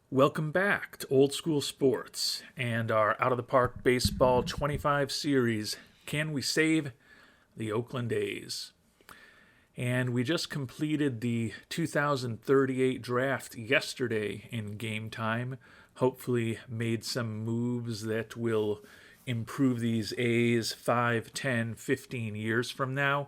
Welcome back to Old School Sports and our Out of the Park Baseball 25 series, Can We Save the Oakland A's? And we just completed the 2038 draft yesterday in game time. Hopefully made some moves that will improve these A's 5, 10, 15 years from now.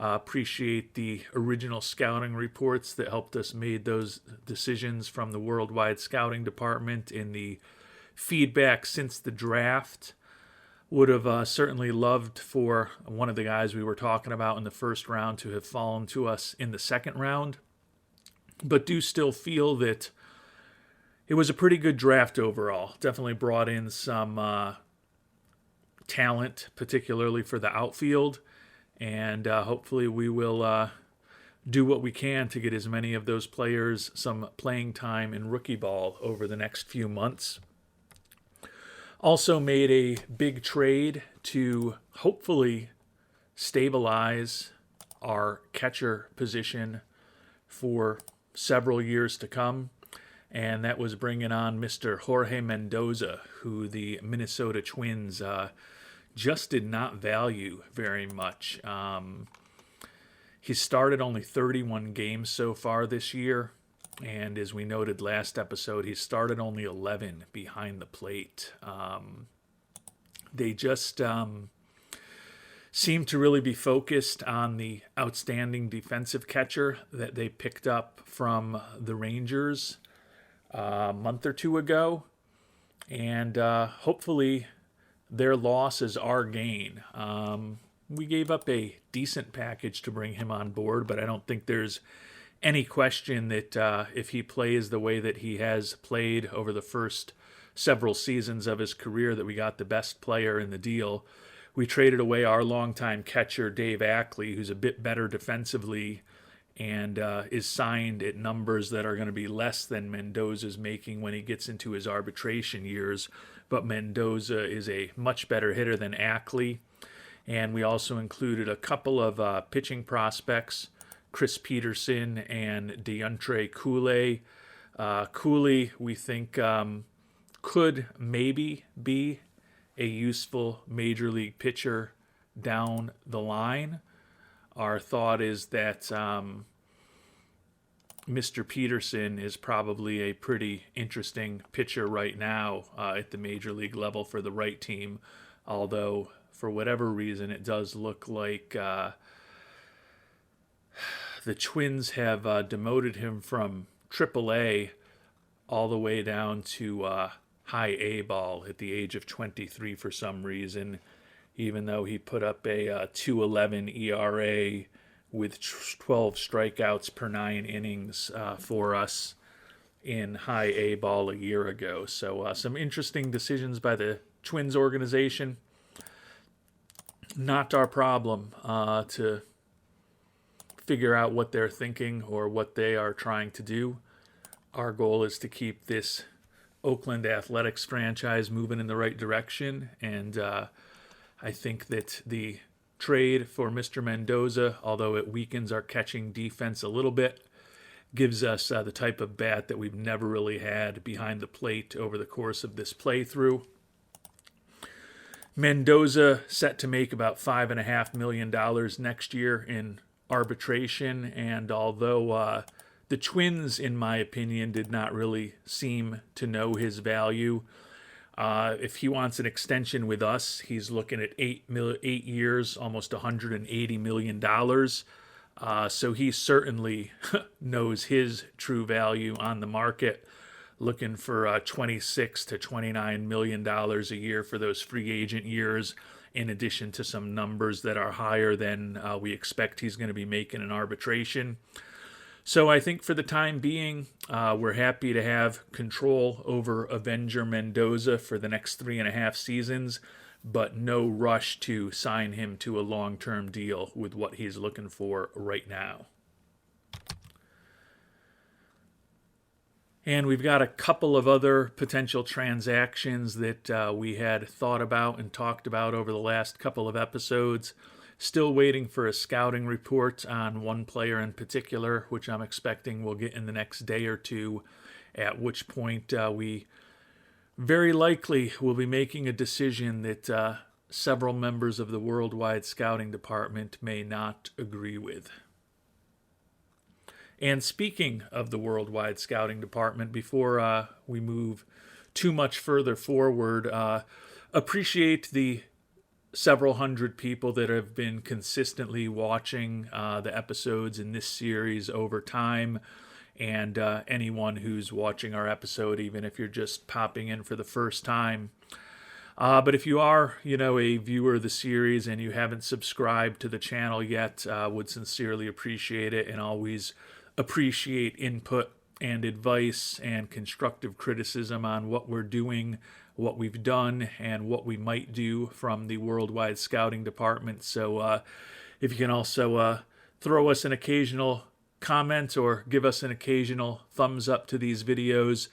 Appreciate the original scouting reports that helped us made those decisions from the worldwide scouting department in the feedback since the draft. Would have certainly loved for one of the guys we were talking about in the first round to have fallen to us in the second round, but do still feel that it was a pretty good draft overall. Definitely brought in some talent, particularly for the outfield. And hopefully we will do what we can to get as many of those players some playing time in rookie ball over the next few months. Also made a big trade to hopefully stabilize our catcher position for several years to come. And that was bringing on Mr. Jorge Mendoza, who the Minnesota Twins just did not value very much. He started only 31 games so far this year, and as we noted last episode, he started only 11 behind the plate. They just seem to really be focused on the outstanding defensive catcher that they picked up from the Rangers a month or two ago, and hopefully their loss is our gain. We gave up a decent package to bring him on board, but I don't think there's any question that if he plays the way that he has played over the first several seasons of his career, that we got the best player in the deal. We traded away our longtime catcher, Dave Ackley, who's a bit better defensively and is signed at numbers that are going to be less than Mendoza's making when he gets into his arbitration years. But Mendoza is a much better hitter than Ackley. And we also included a couple of pitching prospects, Chris Peterson and DeAndre Cooley. Cooley, we think, could maybe be a useful major league pitcher down the line. Our thought is that Mr. Peterson is probably a pretty interesting pitcher right now at the major league level for the right team, although for whatever reason it does look like the Twins have demoted him from AAA all the way down to high A ball at the age of 23 for some reason, even though he put up a 2.11 ERA with 12 strikeouts per 9 innings for us in high A ball a year ago. So some interesting decisions by the Twins organization. Not our problem to figure out what they're thinking or what they are trying to do. Our goal is to keep this Oakland Athletics franchise moving in the right direction, and I think that the trade for Mr. Mendoza, although it weakens our catching defense a little bit, gives us the type of bat that we've never really had behind the plate over the course of this playthrough. Mendoza set to make about $5.5 million next year in arbitration, and although the Twins, in my opinion, did not really seem to know his value, if he wants an extension with us, he's looking at 8 years, almost $180 million. So he certainly knows his true value on the market, looking for $26 to $29 million a year for those free agent years, in addition to some numbers that are higher than we expect he's going to be making in arbitration. So I think for the time being, we're happy to have control over Avenger Mendoza for the next 3.5 seasons, but no rush to sign him to a long-term deal with what he's looking for right now. And we've got a couple of other potential transactions that we had thought about and talked about over the last couple of episodes. Still waiting for a scouting report on one player in particular, which I'm expecting we'll get in the next day or two, at which point we very likely will be making a decision that several members of the worldwide scouting department may not agree with. And speaking of the worldwide scouting department, before we move too much further forward, appreciate the several hundred people that have been consistently watching the episodes in this series over time, and anyone who's watching our episode, even if you're just popping in for the first time. But if you are, a viewer of the series and you haven't subscribed to the channel yet, would sincerely appreciate it, and always appreciate input and advice and constructive criticism on what we're doing, what we've done, and what we might do from the worldwide scouting department. So if you can also throw us an occasional comment or give us an occasional thumbs up to these videos,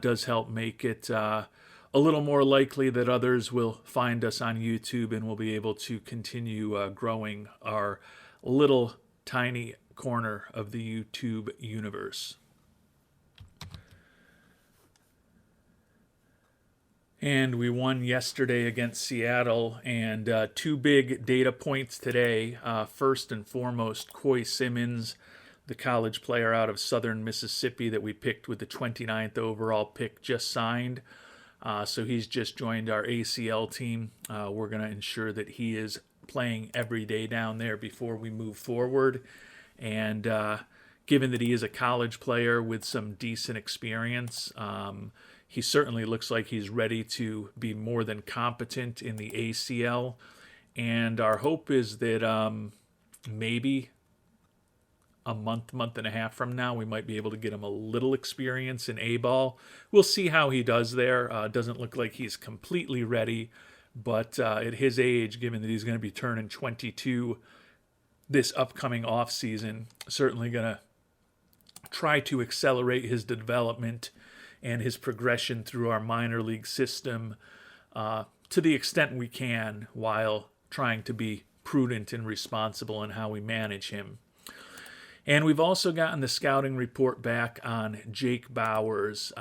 does help make it a little more likely that others will find us on YouTube and we'll be able to continue growing our little tiny corner of the YouTube universe. And we won yesterday against Seattle, and two big data points today. First and foremost, Coy Simmons, the college player out of southern Mississippi that we picked with the 29th overall pick, just signed. So he's just joined our ACL team. We're going to ensure that he is playing every day down there before we move forward. And given that he is a college player with some decent experience, he certainly looks like he's ready to be more than competent in the ACL. And our hope is that maybe a month and a half from now, we might be able to get him a little experience in A-ball. We'll see how he does there. Doesn't look like he's completely ready, but at his age, given that he's going to be turning 22 this upcoming off season, certainly going to try to accelerate his development and his progression through our minor league system to the extent we can, while trying to be prudent and responsible in how we manage him. And we've also gotten the scouting report back on Jake Bowers,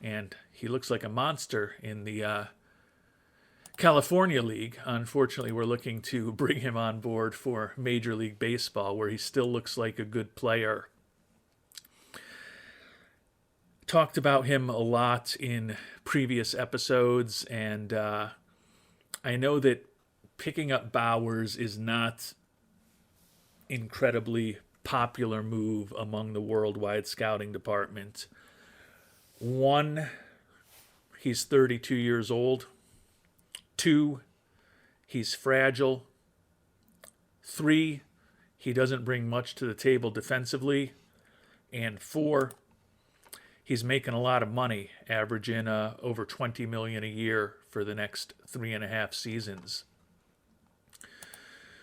and he looks like a monster in the California League. Unfortunately, we're looking to bring him on board for Major League Baseball, where he still looks like a good player. Talked about him a lot in previous episodes, and I know that picking up Bowers is not incredibly popular move among the worldwide scouting department. One, he's 32 years old. Two, he's fragile. Three, he doesn't bring much to the table defensively. And four, he's making a lot of money, averaging over $20 million a year for the next 3.5 seasons.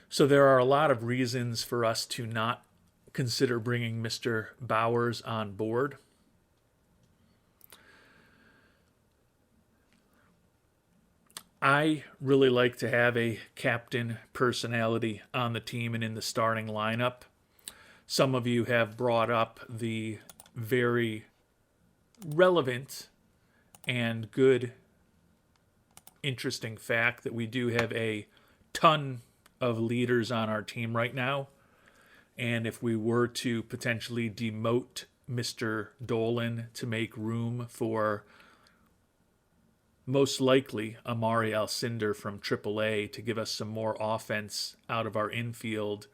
So there are a lot of reasons for us to not consider bringing Mr. Bowers on board. I really like to have a captain personality on the team and in the starting lineup. Some of you have brought up the very relevant and good, interesting fact that we do have a ton of leaders on our team right now. And if we were to potentially demote Mr. Dolan to make room for most likely Amari Alcindor from AAA to give us some more offense out of our infield,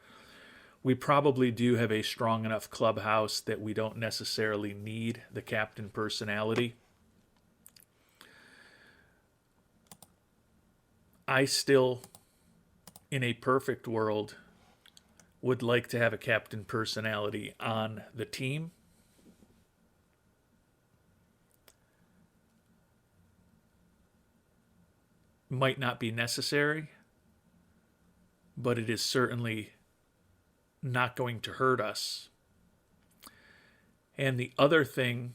we probably do have a strong enough clubhouse that we don't necessarily need the captain personality. I still, in a perfect world, would like to have a captain personality on the team. Might not be necessary, but it is certainly not going to hurt us. And the other thing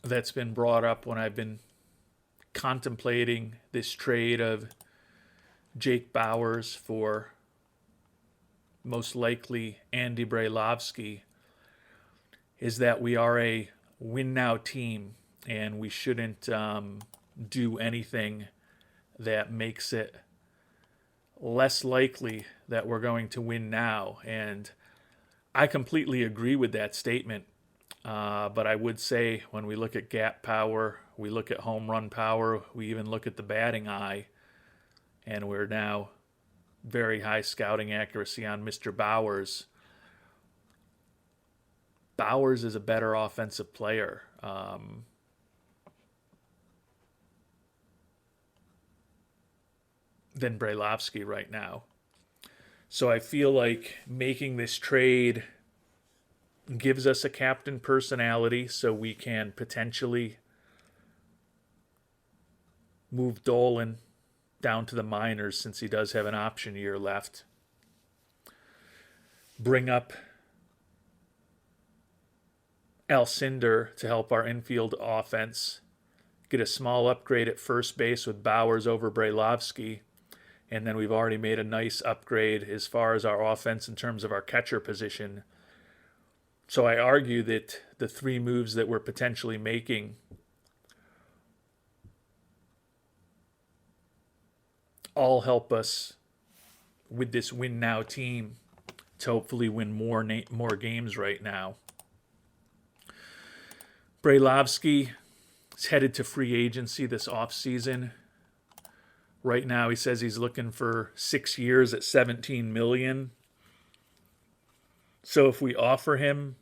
that's been brought up when I've been contemplating this trade of Jake Bowers for most likely Andy Brailovsky is that we are a win-now team, and we shouldn't do anything that makes it less likely that we're going to win now. And I completely agree with that statement. But I would say when we look at gap power, we look at home run power, we even look at the batting eye, and we're now very high scouting accuracy on Mr. Bowers. Bowers is a better offensive player. Than Brailovsky right now. So I feel like making this trade gives us a captain personality so we can potentially move Dolan down to the minors since he does have an option year left. Bring up Alcindor to help our infield offense. Get a small upgrade at first base with Bowers over Brailovsky. And then we've already made a nice upgrade as far as our offense in terms of our catcher position. So I argue that the three moves that we're potentially making all help us with this win now team to hopefully win more games right now. Brailovsky is headed to free agency this offseason. Right now he says he's looking for 6 years at $17 million. So if we offer him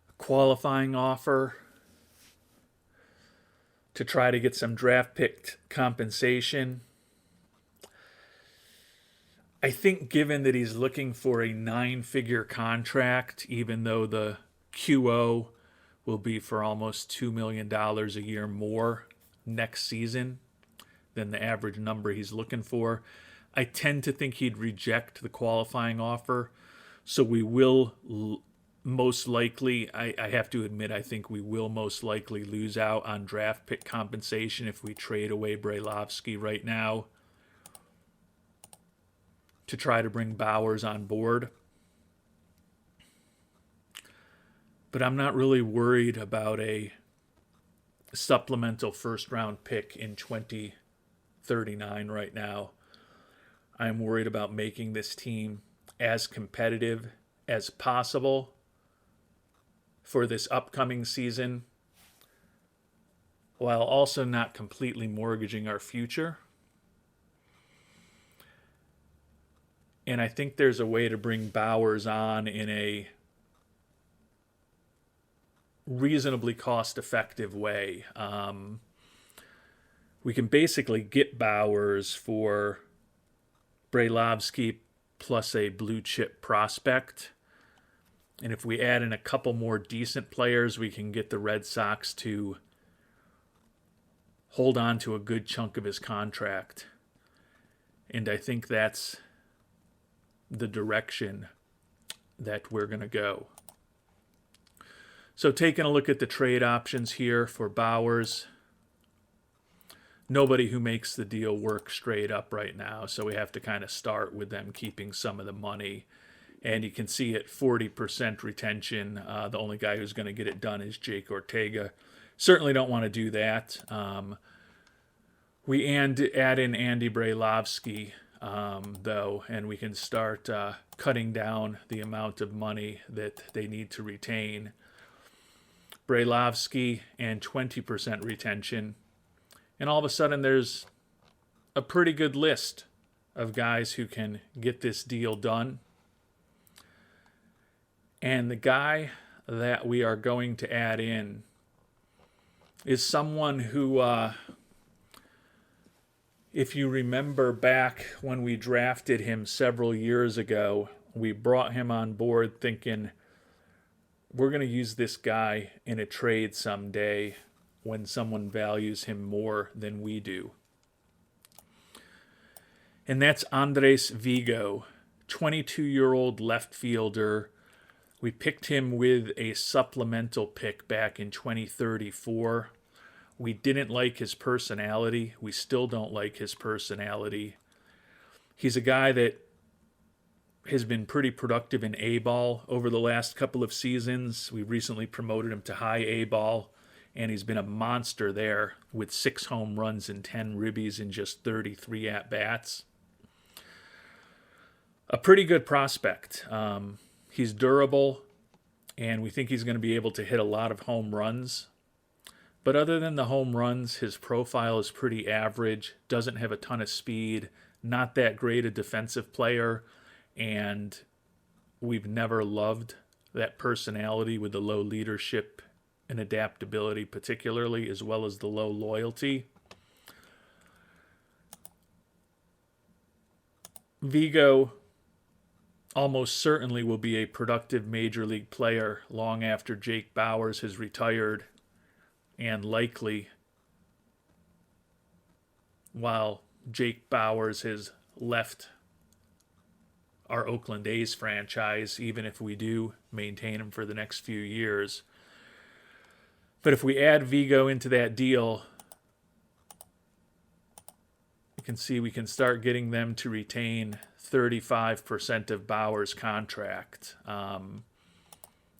a qualifying offer to try to get some draft pick compensation, I think given that he's looking for a 9-figure contract, even though the QO will be for almost $2 million a year more next season than the average number he's looking for, I tend to think he'd reject the qualifying offer. So we will most likely, I have to admit, I think we will most likely lose out on draft pick compensation if we trade away Brailovsky right now to try to bring Bowers on board. But I'm not really worried about a supplemental first-round pick in 2039 right now. I'm worried about making this team as competitive as possible for this upcoming season, while also not completely mortgaging our future. And I think there's a way to bring Bowers on in a reasonably cost-effective way. We can basically get Bowers for Brailovsky plus a blue-chip prospect. And if we add in a couple more decent players, we can get the Red Sox to hold on to a good chunk of his contract. And I think that's the direction that we're going to go. So taking a look at the trade options here for Bowers, nobody who makes the deal work straight up right now, so we have to kind of start with them keeping some of the money. And you can see at 40% retention, the only guy who's going to get it done is Jake Ortega. Certainly don't want to do that. We add in Andy Brailovsky, though, and we can start cutting down the amount of money that they need to retain. Brailovsky and 20% retention. And all of a sudden there's a pretty good list of guys who can get this deal done. And the guy that we are going to add in is someone who, if you remember back when we drafted him several years ago, we brought him on board thinking we're going to use this guy in a trade someday when someone values him more than we do. And that's Andres Vigo, 22-year-old left fielder. We picked him with a supplemental pick back in 2034. We didn't like his personality. We still don't like his personality. He's a guy that has been pretty productive in A-ball over the last couple of seasons. We recently promoted him to high A-ball, and he's been a monster there with 6 home runs and 10 ribbies in just 33 at-bats. A pretty good prospect. He's durable, and we think he's going to be able to hit a lot of home runs. But other than the home runs, his profile is pretty average, doesn't have a ton of speed, not that great a defensive player, and we've never loved that personality with the low leadership and adaptability particularly, as well as the low loyalty. Vigo almost certainly will be a productive major league player long after Jake Bowers has retired, and likely while Jake Bowers has left our Oakland A's franchise, even if we do maintain him for the next few years. But if we add Vigo into that deal, you can see we can start getting them to retain 35% of Bauer's contract. And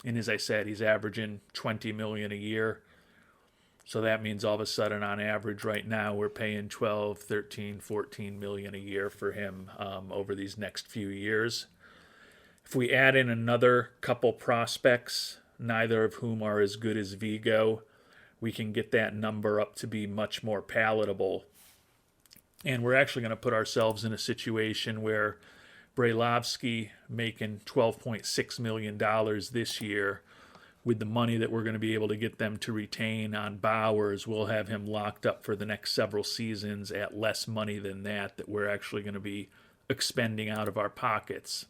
as I said, he's averaging $20 million a year. So that means all of a sudden, on average right now, we're paying 12, 13, 14 million a year for him over these next few years. If we add in another couple prospects, neither of whom are as good as Vigo, we can get that number up to be much more palatable. And we're actually going to put ourselves in a situation where Brailovsky making $12.6 million this year, with the money that we're going to be able to get them to retain on Bowers, we'll have him locked up for the next several seasons at less money than that we're actually going to be expending out of our pockets.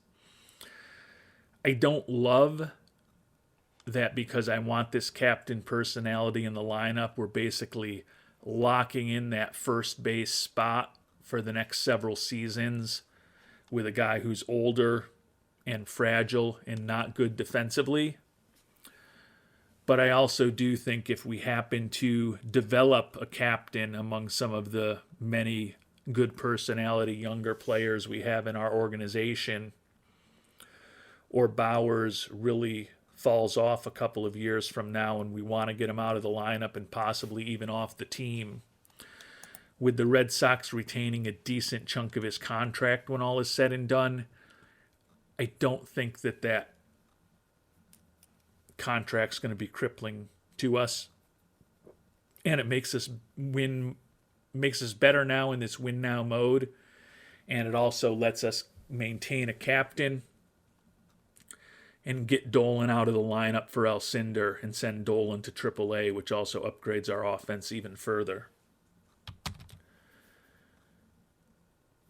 I don't love that because I want this captain personality in the lineup. We're basically locking in that first base spot for the next several seasons with a guy who's older and fragile and not good defensively. But I also do think if we happen to develop a captain among some of the many good personality younger players we have in our organization, or Bowers really falls off a couple of years from now and we want to get him out of the lineup and possibly even off the team, with the Red Sox retaining a decent chunk of his contract when all is said and done, I don't think that contract's going to be crippling to us, and it makes us better now in this win now mode, and it also lets us maintain a captain and get Dolan out of the lineup for Alcindor and send Dolan to AAA, which also upgrades our offense even further.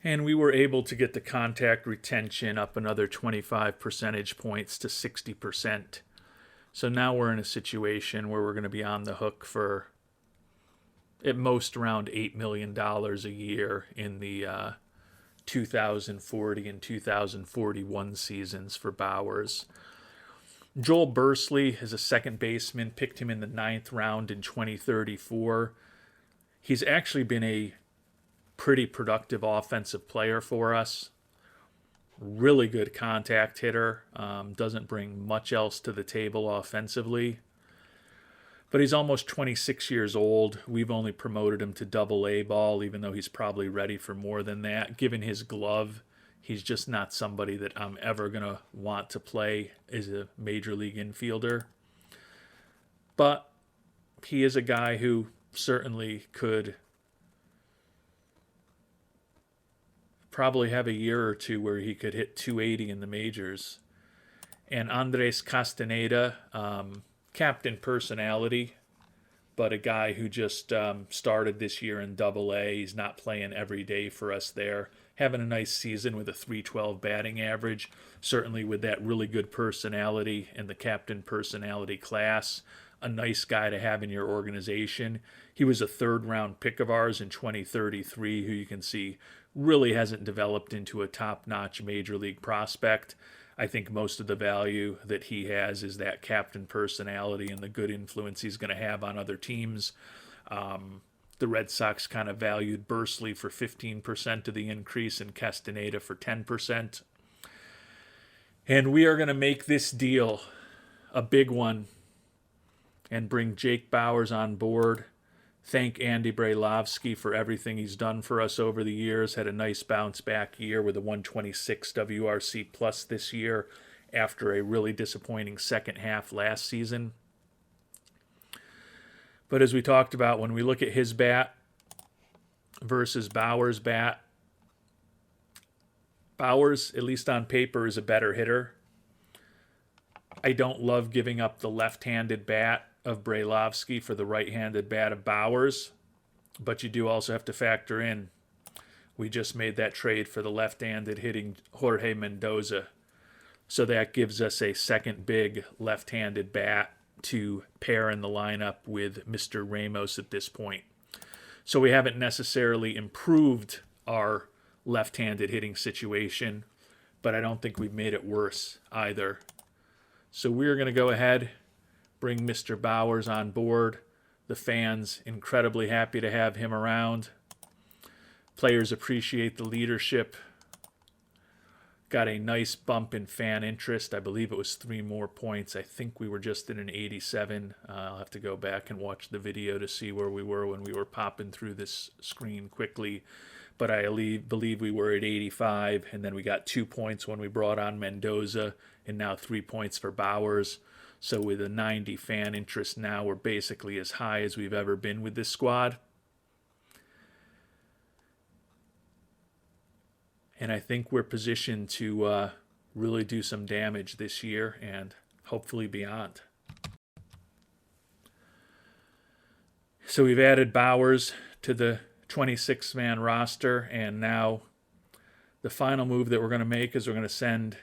And we were able to get the contact retention up another 25 percentage points to 60%. So now we're in a situation where we're going to be on the hook for at most around $8 million a year in the 2040 and 2041 seasons for Bowers. Joel Bursley is a second baseman, picked him in the 9th round in 2034. He's actually been a pretty productive offensive player for us. Really good contact hitter. Doesn't bring much else to the table offensively. But he's almost 26 years old. We've only promoted him to Double-A ball, even though he's probably ready for more than that. Given his glove, he's just not somebody that I'm ever going to want to play as a major league infielder. But he is a guy who certainly could probably have a year or two where he could hit 280 in the majors. And Andres Castaneda, captain personality, but a guy who just started this year in Double-A. He's not playing every day for us there. Having a nice season with a .312 batting average, certainly with that really good personality and the captain personality class. a nice guy to have in your organization. He was a third-round pick of ours in 2033, who you can see really hasn't developed into a top-notch major league prospect. I think most of the value that he has is that captain personality and the good influence he's going to have on other teams. The Red Sox kind of valued Bursley for 15% of the increase and Castaneda for 10%. And we are going to make this deal a big one and bring Jake Bowers on board. Thank Andy Brailovsky for everything he's done for us over the years. Had a nice bounce back year with a 126 WRC plus this year after a really disappointing second half last season. But as we talked about, when we look at his bat versus Bowers' bat, Bowers, at least on paper, is a better hitter. I don't love giving up the left-handed bat of Brailovsky for the right-handed bat of Bowers, but you do also have to factor in we just made that trade for the left-handed hitting Jorge Mendoza. So that gives us a second big left-handed bat to pair in the lineup with Mr. Ramos at this point. So we haven't necessarily improved our left-handed hitting situation, but I don't think we've made it worse either. So we're going to go ahead, bring Mr. Bowers on board. The fans incredibly happy to have him around. Players appreciate the leadership. Got a nice bump in fan interest. I believe it was 3 more points. I think we were just in an 87. I'll have to go back and watch the video to see where we were when we were popping through this screen quickly. But I believe we were at 85, and then we got 2 points when we brought on Mendoza, and now 3 points for Bowers. So with a 90 fan interest now, we're basically as high as we've ever been with this squad. And I think we're positioned to really do some damage this year and hopefully beyond. So we've added Bowers to the 26-man roster, and now the final move that we're going to make is we're going to send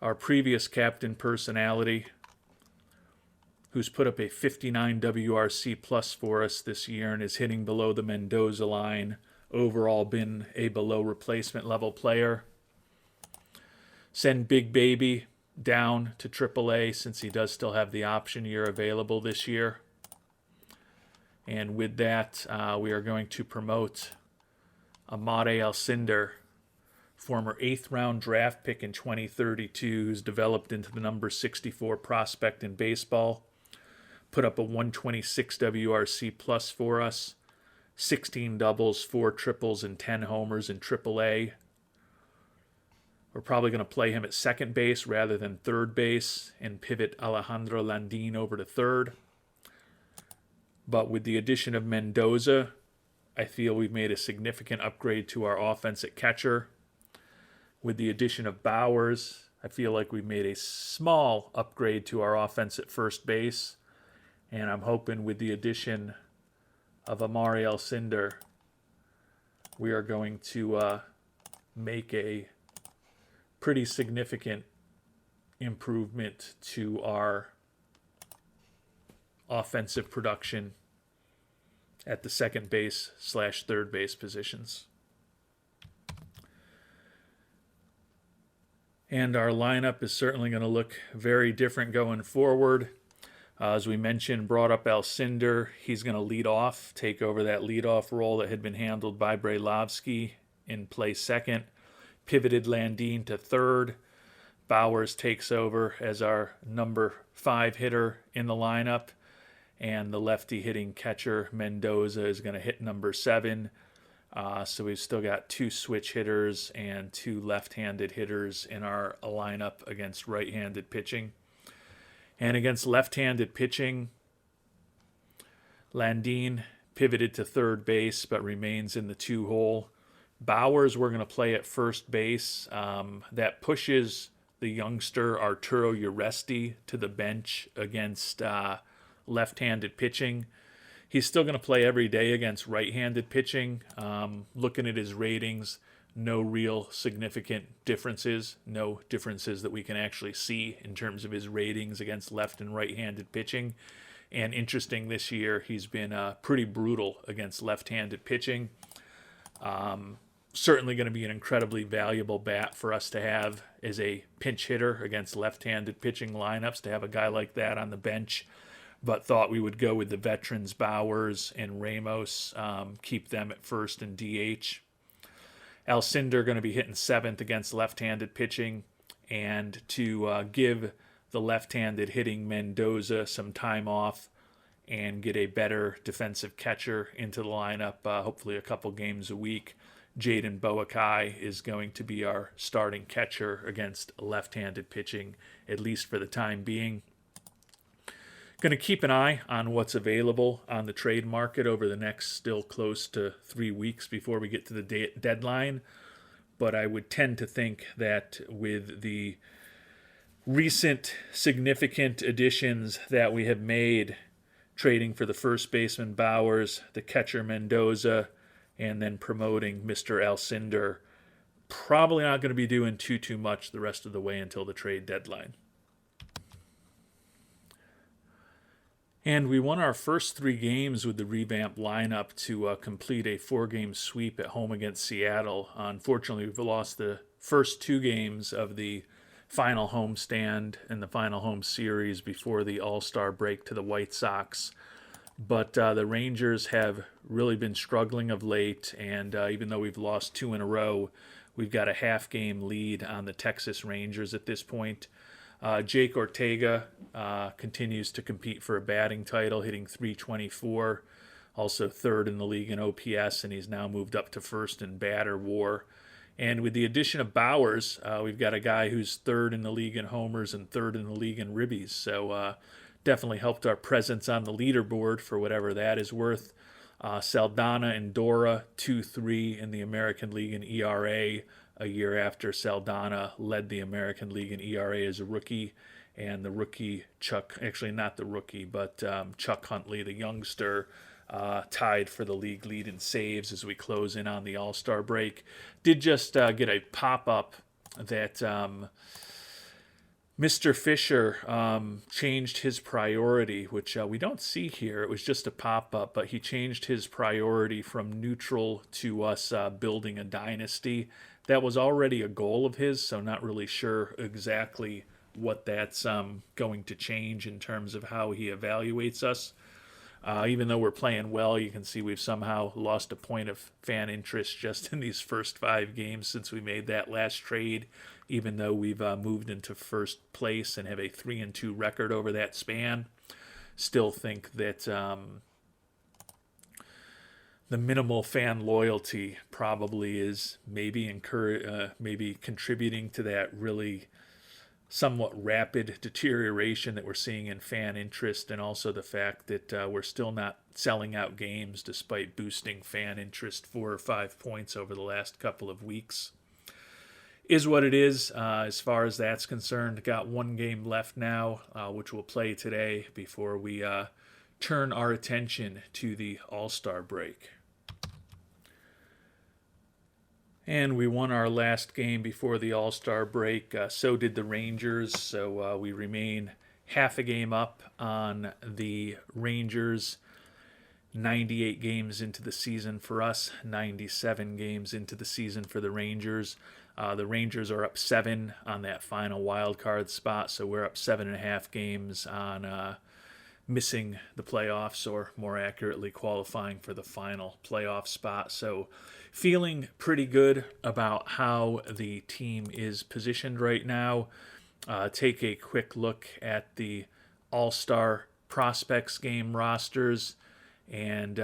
our previous captain personality, who's put up a 59 WRC plus for us this year and is hitting below the Mendoza line, overall been a below replacement level player. Send Big Baby down to AAA since he does still have the option year available this year. And with that, we are going to promote Amade Alcindor, former 8th round draft pick in 2032, who's developed into the number 64 prospect in baseball. Put up a 126 WRC plus for us. 16 doubles, 4 triples, and 10 homers in AAA. We're probably going to play him at second base rather than third base and pivot Alejandro Landin over to third. But with the addition of Mendoza, I feel we've made a significant upgrade to our offense at catcher. With the addition of Bowers, I feel like we've made a small upgrade to our offense at first base. And I'm hoping with the addition of Amade Alcindor, we are going to make a pretty significant improvement to our offensive production at the second base / third base positions. And our lineup is certainly going to look very different going forward. As we mentioned, brought up Alcindor. He's going to lead off, take over that leadoff role that had been handled by Brailovsky and play second. Pivoted Landin to third. Bowers takes over as our number 5 hitter in the lineup. And the lefty hitting catcher, Mendoza, is going to hit number 7. So we've still got 2 switch hitters and 2 left-handed hitters in our lineup against right-handed pitching. And against left-handed pitching, Landin pivoted to third base but remains in the 2 hole. Bowers, we're going to play at first base. That pushes the youngster Arturo Uresti to the bench against left-handed pitching. He's still going to play every day against right-handed pitching. Looking at his ratings, no real significant differences, no differences that we can actually see in terms of his ratings against left and right-handed pitching. And interesting this year, he's been pretty brutal against left-handed pitching. Certainly going to be an incredibly valuable bat for us to have as a pinch hitter against left-handed pitching lineups, to have a guy like that on the bench. But thought we would go with the veterans Bowers and Ramos, keep them at first and DH. Alcindor going to be hitting seventh against left-handed pitching, and to give the left-handed hitting Mendoza some time off and get a better defensive catcher into the lineup, hopefully a couple games a week. Jaden Boakai is going to be our starting catcher against left-handed pitching, at least for the time being. Going to keep an eye on what's available on the trade market over the next still close to 3 weeks before we get to the deadline. But I would tend to think that with the recent significant additions that we have made, trading for the first baseman Bowers, the catcher Mendoza, and then promoting Mr. Alcindor, probably not going to be doing too much the rest of the way until the trade deadline. And we won our first 3 games with the revamped lineup to complete a 4-game sweep at home against Seattle. Unfortunately, we've lost the first 2 games of the final homestand and the final home series before the All-Star break to the White Sox. But the Rangers have really been struggling of late, and even though we've lost 2 in a row, we've got a half-game lead on the Texas Rangers at this point. Jake Ortega continues to compete for a batting title, hitting .324, also third in the league in OPS, and he's now moved up to first in batter WAR. And with the addition of Bowers, we've got a guy who's third in the league in homers and third in the league in ribbies. So definitely helped our presence on the leaderboard for whatever that is worth. Saldana and Dora, 2-3 in the American League in ERA, a year after Saldana led the American League in ERA as a rookie. And the rookie Chuck, actually not the rookie, but Chuck Huntley, the youngster, tied for the league lead in saves as we close in on the All-Star break. Did just get a pop-up that Mr. Fisher changed his priority, which we don't see here. It was just a pop-up, but he changed his priority from neutral to us building a dynasty. That was already a goal of his, so not really sure exactly what that's going to change in terms of how he evaluates us. Even though we're playing well, you can see we've somehow lost a point of fan interest just in these first 5 games since we made that last trade, even though we've moved into first place and have a 3-2 record over that span. Still think that the minimal fan loyalty probably is maybe contributing to that really somewhat rapid deterioration that we're seeing in fan interest, and also the fact that we're still not selling out games despite boosting fan interest 4 or 5 points over the last couple of weeks. Is what it is as far as that's concerned. Got 1 game left now, which we'll play today before we turn our attention to the All-Star break. And we won our last game before the All-Star break. So did the Rangers. So we remain half a game up on the Rangers. 98 games into the season for us. 97 games into the season for the Rangers. The Rangers are up 7 on that final wild card spot. So we're up 7.5 games on missing the playoffs, or more accurately qualifying for the final playoff spot. So feeling pretty good about how the team is positioned right now. Take a quick look at the All-Star Prospects game rosters, and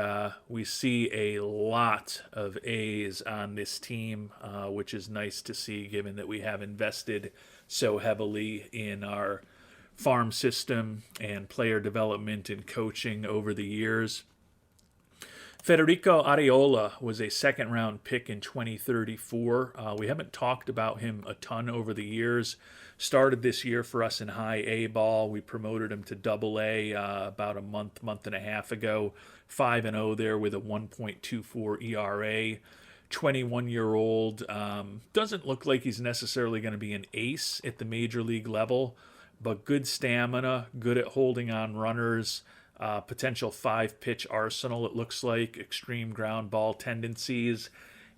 we see a lot of A's on this team, which is nice to see given that we have invested so heavily in our farm system and player development and coaching over the years. Federico Areola was a second-round pick in 2034. We haven't talked about him a ton over the years. Started this year for us in high A ball. We promoted him to double A about a month and a half ago. 5-0 there with a 1.24 ERA. 21-year-old. Doesn't look like he's necessarily going to be an ace at the major league level, but good stamina, good at holding on runners, potential 5-pitch arsenal, it looks like, extreme ground ball tendencies.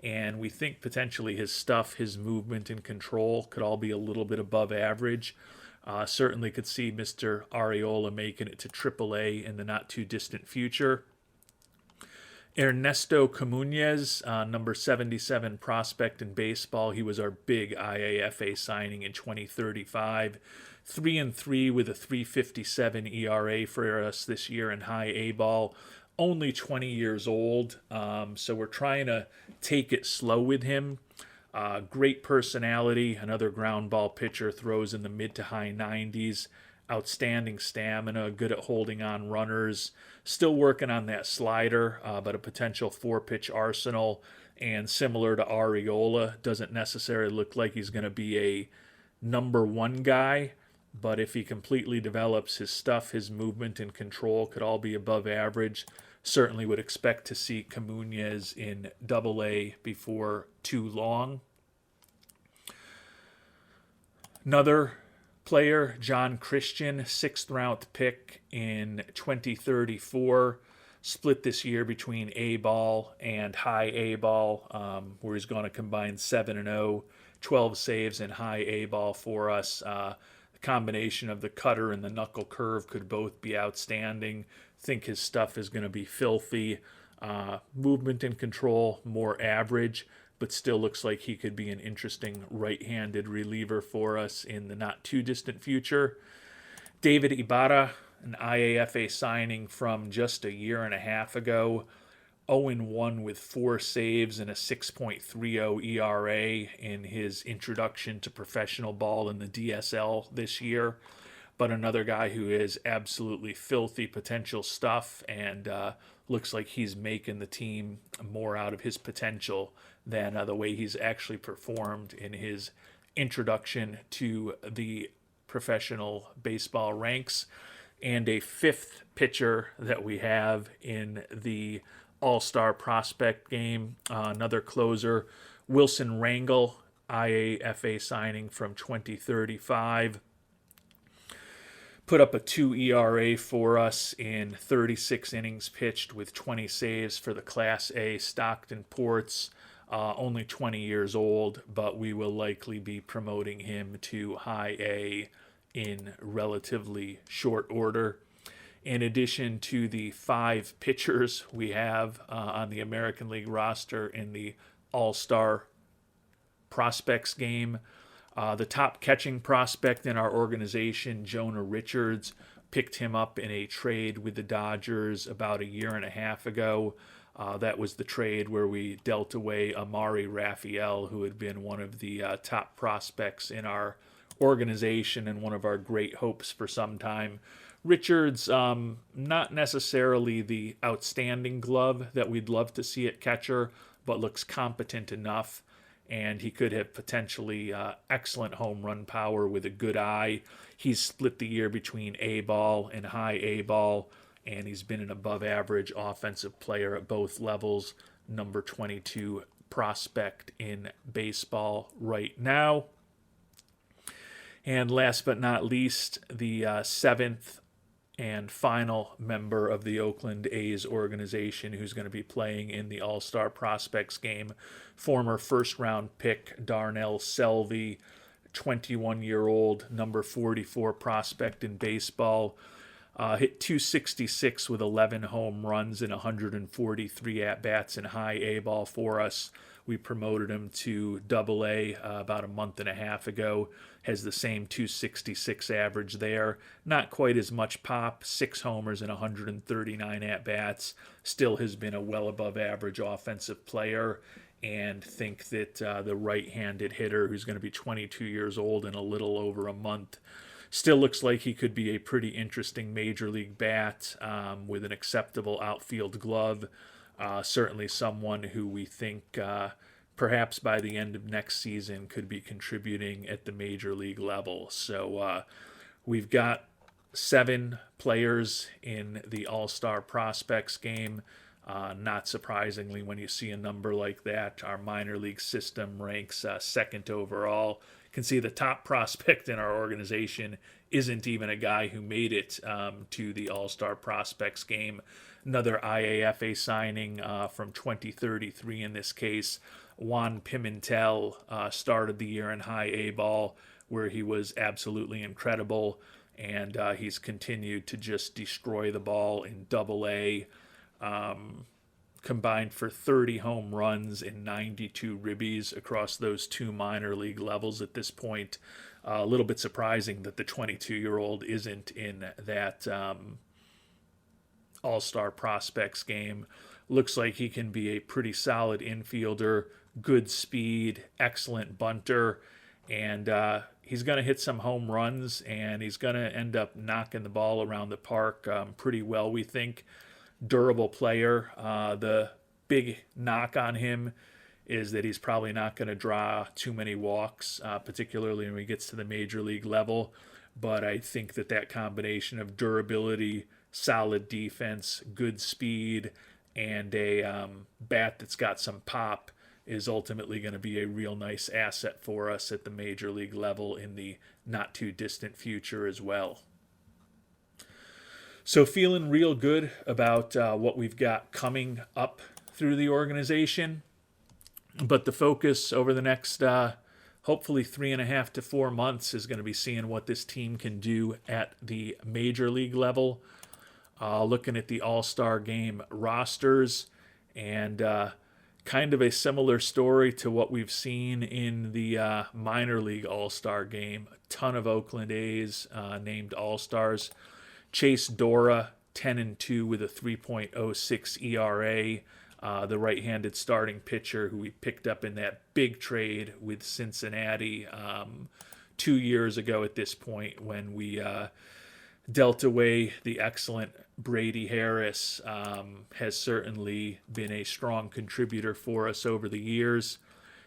And we think potentially his stuff, his movement and control could all be a little bit above average. Certainly could see Mr. Arriola making it to AAA in the not too distant future. Ernesto Comunez, number 77 prospect in baseball. He was our big IAFA signing in 2035. 3-3 with a 3.57 ERA for us this year in high A ball. Only 20 years old, so we're trying to take it slow with him. Great personality, another ground ball pitcher, throws in the mid to high 90s. Outstanding stamina, good at holding on runners. Still working on that slider, but a potential 4-pitch arsenal. And similar to Arriola, doesn't necessarily look like he's going to be a number one guy. But if he completely develops his stuff, his movement and control could all be above average. Certainly would expect to see Comunez in AA before too long. Another player, John Christian, 6th round pick in 2034. Split this year between A ball and high A ball, where he's going to combine 7-0, 12 saves in high A ball for us. The combination of the cutter and the knuckle curve could both be outstanding. Think his stuff is going to be filthy. Movement and control, more average, but still looks like he could be an interesting right-handed reliever for us in the not too distant future. David Ibarra, an IAFA signing from just a year and a half ago. 0-1 with 4 saves and a 6.30 ERA in his introduction to professional ball in the DSL this year. But another guy who is absolutely filthy potential stuff, and looks like he's making the team more out of his potential than the way he's actually performed in his introduction to the professional baseball ranks. And a 5th pitcher that we have in the All-Star prospect game, another closer, Wilson Rangel, IAFA signing from 2035. Put up a 2 ERA for us in 36 innings pitched with 20 saves for the Class A Stockton Ports. Only 20 years old, but we will likely be promoting him to high A in relatively short order. In addition to the 5 pitchers we have on the American League roster in the All-Star prospects game, the top catching prospect in our organization, Jonah Richards, picked him up in a trade with the Dodgers about a year and a half ago. That was the trade where we dealt away Amari Raphael, who had been one of the top prospects in our organization and one of our great hopes for some time. Richards, not necessarily the outstanding glove that we'd love to see at catcher, but looks competent enough. And he could have potentially excellent home run power with a good eye. He's split the year between A ball and high A ball, and he's been an above average offensive player at both levels. Number 22 prospect in baseball right now. And last but not least, the 7th and final member of the Oakland A's organization who's going to be playing in the All-Star Prospects game, former first-round pick Darnell Selvey, 21-year-old, number 44 prospect in baseball. Hit 266 with 11 home runs and 143 at-bats in high A ball for us. We promoted him to AA about a month and a half ago. Has the same 266 average there. Not quite as much pop, 6 homers and 139 at-bats. Still has been a well above average offensive player. And think that the right-handed hitter, who's going to be 22 years old in a little over a month, still looks like he could be a pretty interesting major league bat with an acceptable outfield glove. Certainly someone who we think perhaps by the end of next season could be contributing at the major league level. So we've got 7 players in the All-Star Prospects game. Not surprisingly, when you see a number like that, our minor league system ranks second overall. You can see the top prospect in our organization isn't even a guy who made it to the All-Star Prospects game. Another IAFA signing from 2033 in this case. Juan Pimentel started the year in high A ball, where he was absolutely incredible, and he's continued to just destroy the ball in Double A. Combined for 30 home runs and 92 ribbies across those two minor league levels at this point. A little bit surprising that the 22-year-old isn't in that All-Star Prospects game. Looks like he can be a pretty solid infielder, good speed, excellent bunter, and he's going to hit some home runs, and he's going to end up knocking the ball around the park pretty well, we think. Durable player. The big knock on him is that he's probably not going to draw too many walks, particularly when he gets to the major league level. But I think that combination of durability, solid defense, good speed, and a bat that's got some pop is ultimately going to be a real nice asset for us at the major league level in the not too distant future as well. So feeling real good about what we've got coming up through the organization. But the focus over the next hopefully 3.5 to 4 months is going to be seeing what this team can do at the major league level. Looking at the All-Star Game rosters, and kind of a similar story to what we've seen in the minor league All-Star Game. A ton of Oakland A's named All-Stars. Chase Dora, 10-2 with a 3.06 ERA. The right-handed starting pitcher who we picked up in that big trade with Cincinnati 2 years ago at this point, when we dealt away the excellent Brady Harris, has certainly been a strong contributor for us over the years.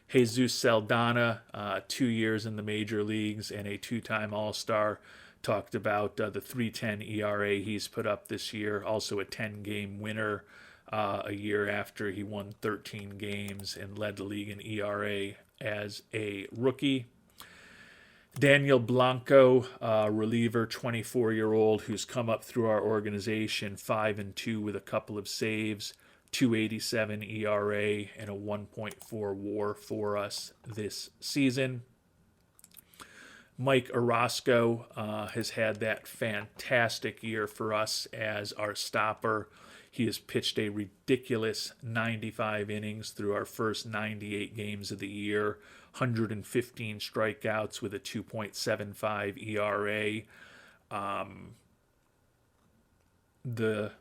Jesus Saldana, 2 years in the major leagues and a 2-time All-Star. Talked about the 3.10 ERA he's put up this year. Also a 10-game winner a year after he won 13 games and led the league in ERA as a rookie. Daniel Blanco, reliever, 24-year-old, who's come up through our organization, 5-2 with a couple of saves, 2.87 ERA, and a 1.4 WAR for us this season. Mike Orozco has had that fantastic year for us as our stopper. He has pitched a ridiculous 95 innings through our first 98 games of the year, 115 strikeouts with a 2.75 ERA. The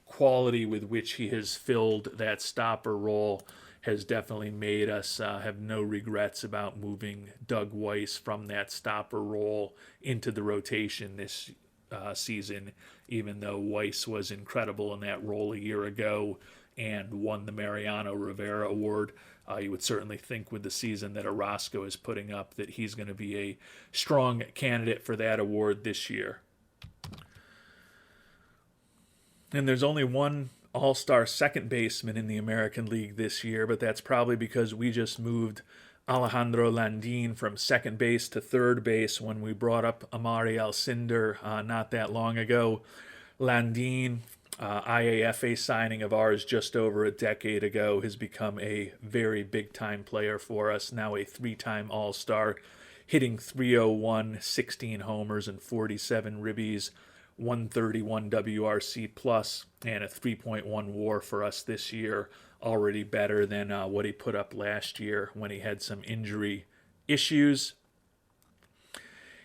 quality with which he has filled that stopper role has definitely made us have no regrets about moving Doug Weiss from that stopper role into the rotation this season, even though Weiss was incredible in that role a year ago and won the Mariano Rivera Award. You would certainly think with the season that Orozco is putting up that he's going to be a strong candidate for that award this year. And there's only one All-Star second baseman in the American League this year, but that's probably because we just moved Alejandro Landin from second base to third base when we brought up Amari Alcindor not that long ago. Landin, IAFA signing of ours just over a decade ago, has become a very big-time player for us, now a 3-time All-Star, hitting .301, 16 homers and 47 ribbies, 131 WRC plus, and a 3.1 WAR for us this year, already better than what he put up last year when he had some injury issues.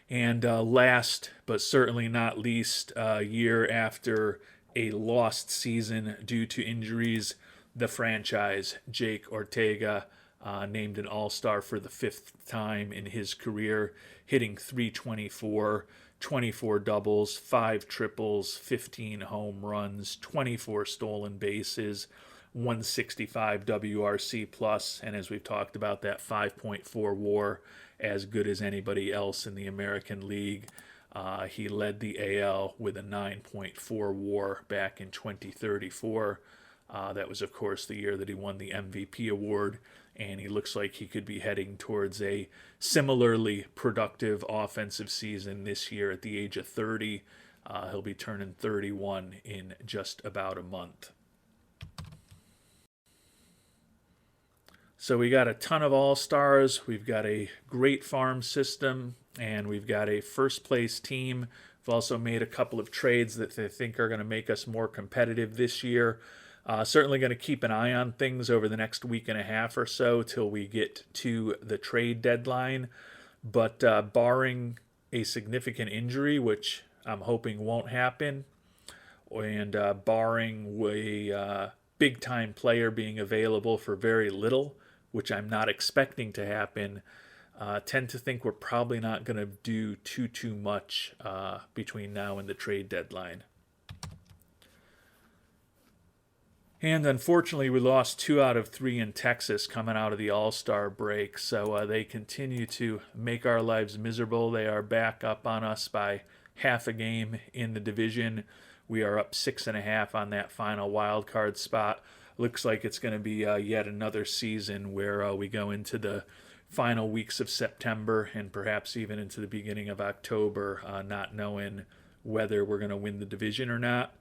And last, but certainly not least, a year after a lost season due to injuries, the franchise, Jake Ortega, named an All-Star for the 5th time in his career, hitting .324, 24 doubles, 5 triples, 15 home runs, 24 stolen bases, 165 WRC plus, and as we've talked about, that 5.4 WAR, as good as anybody else in the American League. He led the AL with a 9.4 WAR back in 2034. That was, of course, the year that he won the MVP award, and he looks like he could be heading towards a similarly productive offensive season this year at the age of 30. He'll be turning 31 in just about a month. So we got a ton of all-stars. We've got a great farm system, and we've got a first-place team. We've also made a couple of trades that they think are going to make us more competitive this year. Certainly going to keep an eye on things over the next week and a half or so till we get to the trade deadline. But barring a significant injury, which I'm hoping won't happen, and barring a big-time player being available for very little, which I'm not expecting to happen, tend to think we're probably not going to do too much between now and the trade deadline. And unfortunately, we lost 2 out of 3 in Texas coming out of the All-Star break, so they continue to make our lives miserable. They are back up on us by half a game in the division. We are up 6.5 on that final wild card spot. Looks like it's going to be yet another season where we go into the final weeks of September and perhaps even into the beginning of October, not knowing whether we're going to win the division or not.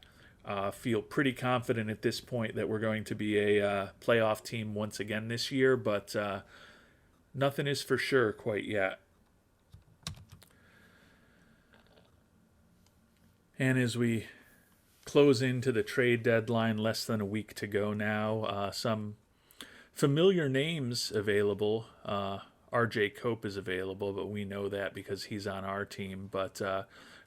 Feel pretty confident at this point that we're going to be a playoff team once again this year, but nothing is for sure quite yet. And as we close into the trade deadline, less than a week to go now, some familiar names available. R.J. Cope is available, but we know that because he's on our team. But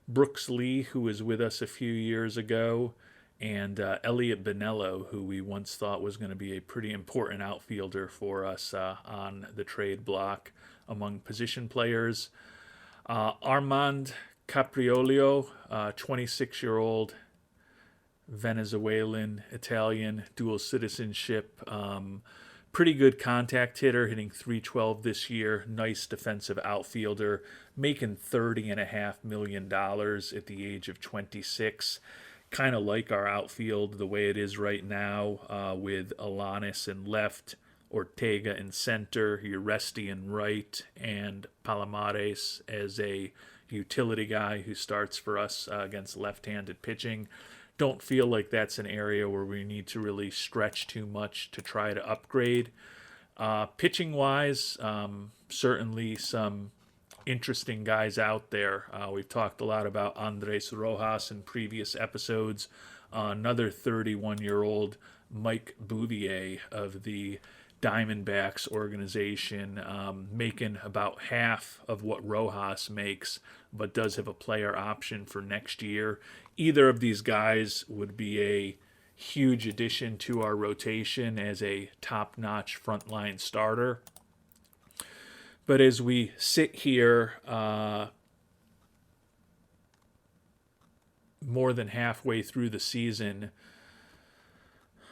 Brooks Lee, who was with us a few years ago, and Elliot Bonello, who we once thought was going to be a pretty important outfielder for us on the trade block among position players. Armand Capriolio, 26-year-old Venezuelan, Italian, dual citizenship. Pretty good contact hitter, hitting .312 this year. Nice defensive outfielder, making $30.5 million at the age of 26. Kind of like our outfield the way it is right now, with Alanis in left, Ortega in center, Uresti in right, and Palomares as a utility guy who starts for us against left-handed pitching. Don't feel like that's an area where we need to really stretch too much to try to upgrade. Pitching-wise, certainly some interesting guys out there. We've talked a lot about Andres Rojas in previous episodes. Another 31-year-old Mike Bouvier of the Diamondbacks organization, making about half of what Rojas makes, but does have a player option for next year. Either of these guys would be a huge addition to our rotation as a top-notch frontline starter. But as we sit here more than halfway through the season,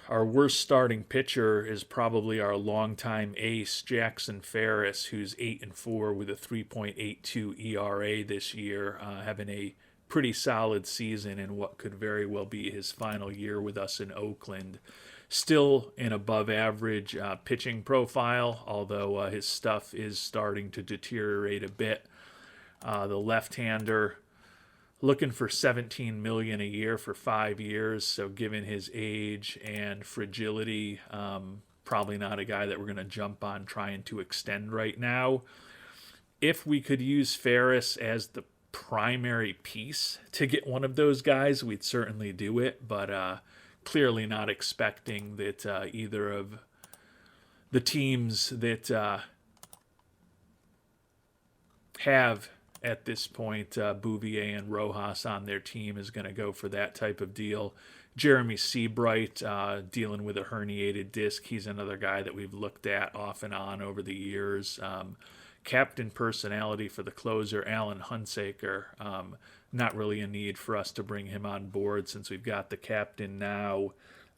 our worst starting pitcher is probably our longtime ace, Jackson Ferris, who's 8-4 with a 3.82 ERA this year, having a pretty solid season in what could very well be his final year with us in Oakland. Still an above-average pitching profile, although his stuff is starting to deteriorate a bit. The left-hander looking for $17 million a year for 5 years, so given his age and fragility, probably not a guy that we're going to jump on trying to extend right now. If we could use Ferris as the primary piece to get one of those guys, we'd certainly do it, but clearly not expecting that either of the teams that have at this point Bouvier and Rojas on their team is going to go for that type of deal. Jeremy Seabright dealing with a herniated disc. He's another guy that we've looked at off and on over the years. Captain personality for the closer, Alan Hunsaker. Not really a need for us to bring him on board since we've got the captain now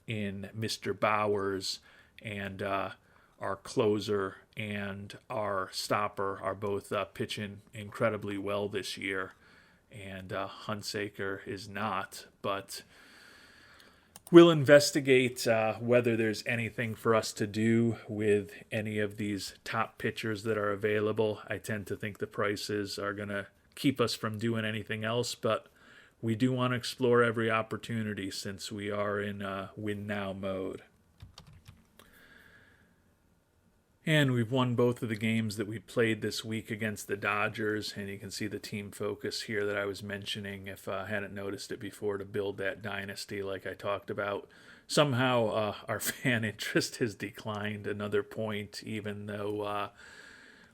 in Mr. Bowers, and our closer and our stopper are both pitching incredibly well this year, and Hunsaker is not. But We'll investigate whether there's anything for us to do with any of these top pitchers that are available. I tend to think the prices are going to keep us from doing anything else, but we do want to explore every opportunity since we are in win now mode. And we've won both of the games that we played this week against the Dodgers. And you can see the team focus here that I was mentioning if I hadn't noticed it before, to build that dynasty like I talked about. Somehow our fan interest has declined another point, even though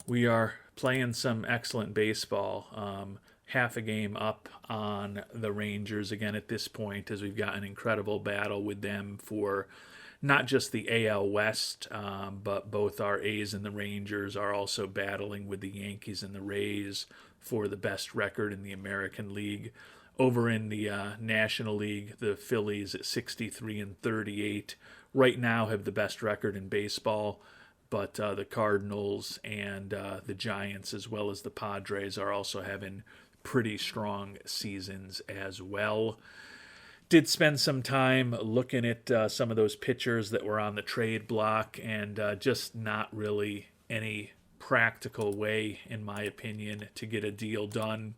we are playing some excellent baseball. Half a game up on the Rangers again at this point, as we've got an incredible battle with them for not just the AL West, but both our A's and the Rangers are also battling with the Yankees and the Rays for the best record in the American League. Over in the National League, the Phillies at 63-38 right now have the best record in baseball, but the Cardinals and the Giants, as well as the Padres, are also having pretty strong seasons as well. Did spend some time looking at some of those pitchers that were on the trade block, and just not really any practical way, in my opinion, to get a deal done.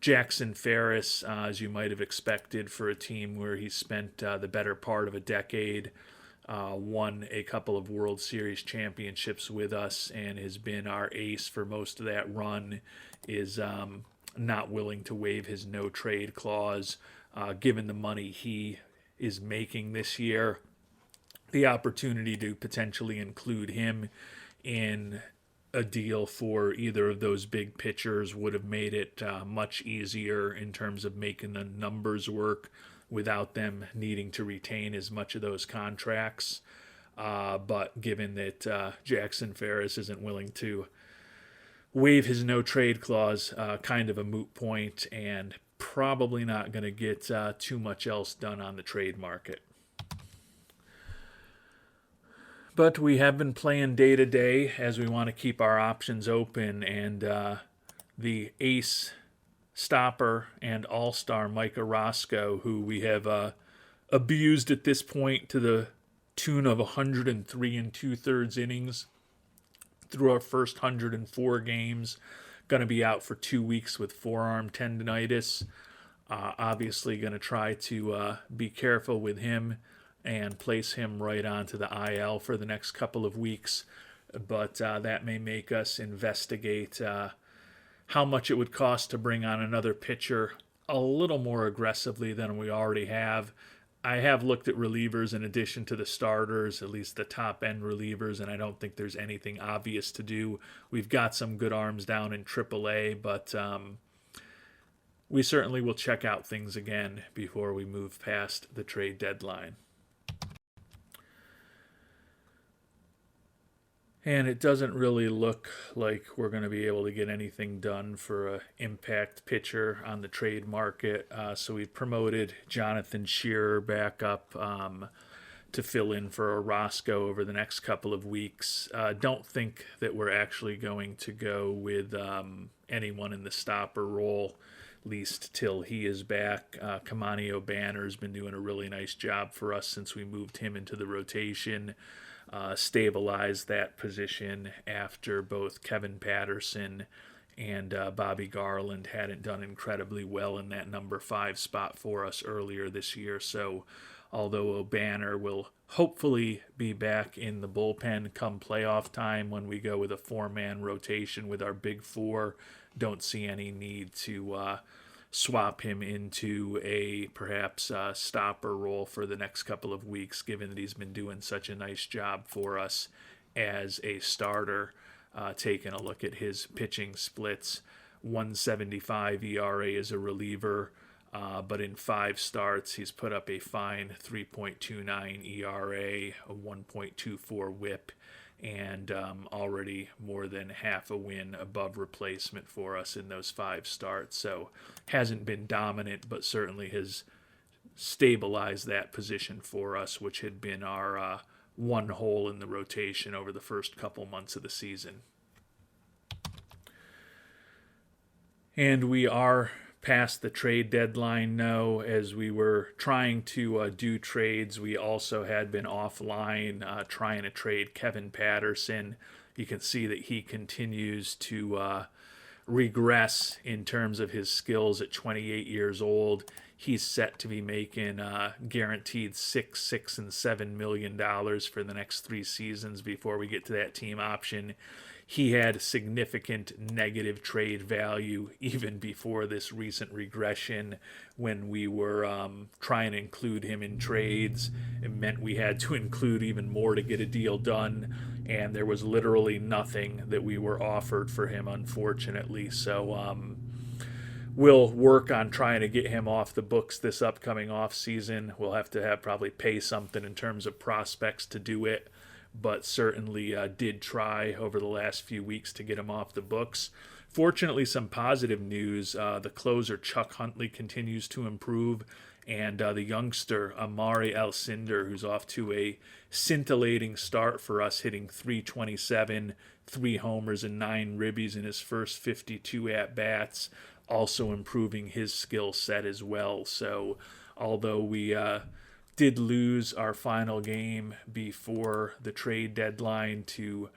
Jackson Ferris, as you might have expected for a team where he spent the better part of a decade, won a couple of World Series championships with us and has been our ace for most of that run, is not willing to waive his no-trade clause. Given the money he is making this year, the opportunity to potentially include him in a deal for either of those big pitchers would have made it much easier in terms of making the numbers work without them needing to retain as much of those contracts. But given that Jackson Ferris isn't willing to waive his no-trade clause, kind of a moot point, and probably not going to get too much else done on the trade market. But we have been playing day to day as we want to keep our options open, and the ace stopper and all-star Micah Roscoe, who we have abused at this point to the tune of 103 2/3 innings through our first 104 games. Going to be out for 2 weeks with forearm tendonitis. Obviously going to try to be careful with him and place him right onto the IL for the next couple of weeks. But that may make us investigate how much it would cost to bring on another pitcher a little more aggressively than we already have. I have looked at relievers in addition to the starters, at least the top-end relievers, and I don't think there's anything obvious to do. We've got some good arms down in AAA, but we certainly will check out things again before we move past the trade deadline. And it doesn't really look like we're going to be able to get anything done for an impact pitcher on the trade market. So we promoted Jonathan Shearer back up to fill in for Roscoe over the next couple of weeks. Don't think that we're actually going to go with anyone in the stopper role, at least till he is back. Kamani O'Banner's been doing a really nice job for us since we moved him into the rotation. Stabilize that position after both Kevin Patterson and Bobby Garland hadn't done incredibly well in that number 5 spot for us earlier this year. So although O'Banner will hopefully be back in the bullpen come playoff time when we go with a 4-man rotation with our big 4, don't see any need to swap him into a perhaps stopper role for the next couple of weeks, given that he's been doing such a nice job for us as a starter. Taking a look at his pitching splits, 175 ERA as a reliever, but in 5 starts he's put up a fine 3.29 ERA, a 1.24 WHIP, and already more than half a win above replacement for us in those 5 starts. So hasn't been dominant, but certainly has stabilized that position for us, which had been our one hole in the rotation over the first couple months of the season. And we are past the trade deadline. No, as we were trying to do trades, we also had been offline trying to trade Kevin Patterson. You can see that he continues to regress in terms of his skills at 28 years old. He's set to be making guaranteed $6 and $7 million for the next 3 seasons before we get to that team option. He had significant negative trade value even before this recent regression when we were trying to include him in trades. It meant we had to include even more to get a deal done, and there was literally nothing that we were offered for him, unfortunately. So we'll work on trying to get him off the books this upcoming off season. We'll have to probably pay something in terms of prospects to do it, but certainly did try over the last few weeks to get him off the books. Fortunately, some positive news. The closer, Chuck Huntley, continues to improve, and the youngster, Amari Alcindor, who's off to a scintillating start for us, hitting .327, 3 homers and 9 ribbies in his first 52 at-bats, also improving his skill set as well. So although we did lose our final game before the trade deadline to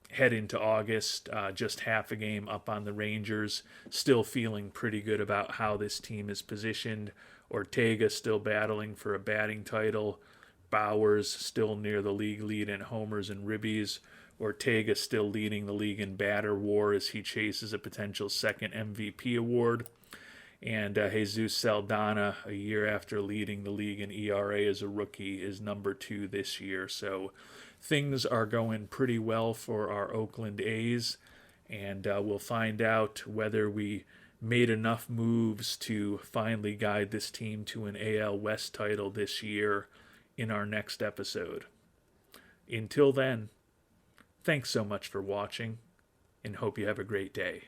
head into August, just half a game up on the Rangers, still feeling pretty good about how this team is positioned. Ortega still battling for a batting title. Bowers still near the league lead in homers and ribbies. Ortega still leading the league in batter war as he chases a potential second MVP award. And Jesus Saldana, a year after leading the league in ERA as a rookie, is number 2 this year. So things are going pretty well for our Oakland A's, and we'll find out whether we made enough moves to finally guide this team to an AL West title this year in our next episode. Until then, thanks so much for watching, and hope you have a great day.